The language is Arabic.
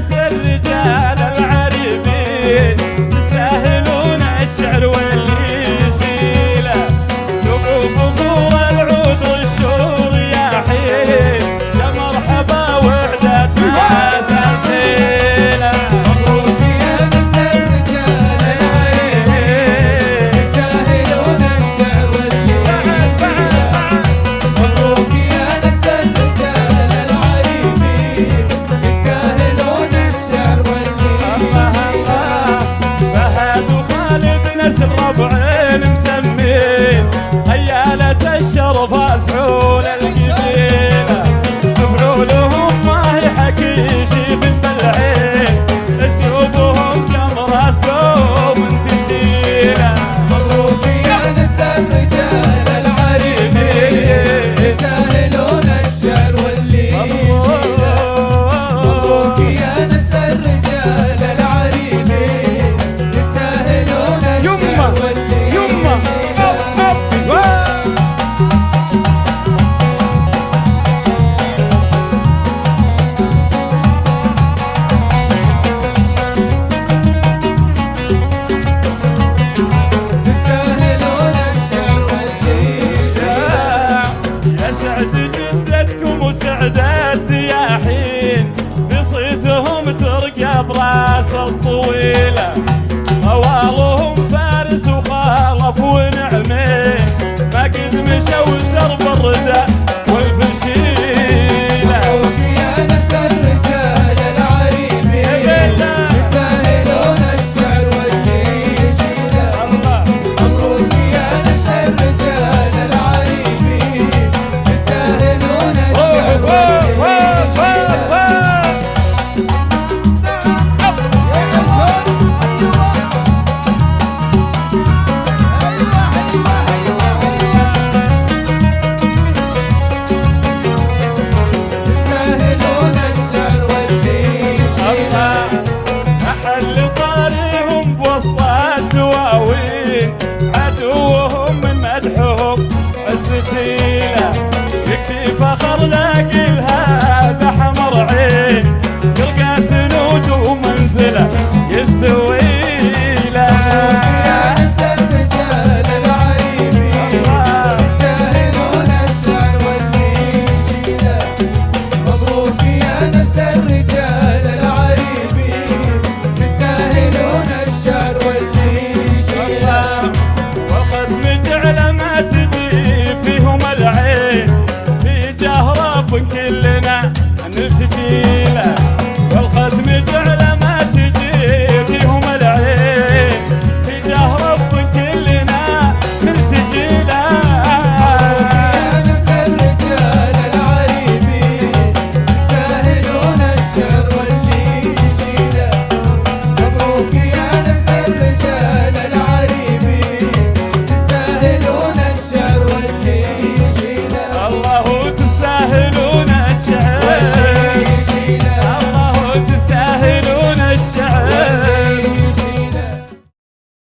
ناس الرجال العريبين تستاهلون الشعر واللي يشيله. سوقوا بخور العود والشور يا حين، يا مرحبا وعدت ناس الحيله. مبروك يا ناس الرجال العريبين تستاهلون الشعر واللي يشيله. مبروك يا ناس الرجال العريبين تستاهلون الشعر واللي يشيله. فهد وخالد نسل ربعين مسمين، خيالة الشرف اسحول القبيله. فعولهم ما هي حكي شيف بالعين، اسلوبهم كم راس قوم تشيله. مبروك يا ناس الرجال العريبين تستاهلون الشعر واللي يشيله. مبروك يا ناس الرجال العريبين تستاهلون الشعر واللي يشيله. تستاهلون الشعر واللي يشيله. يسعد جدتكم وسعد الدياحين، بصيتهم ترقى براس الطويله.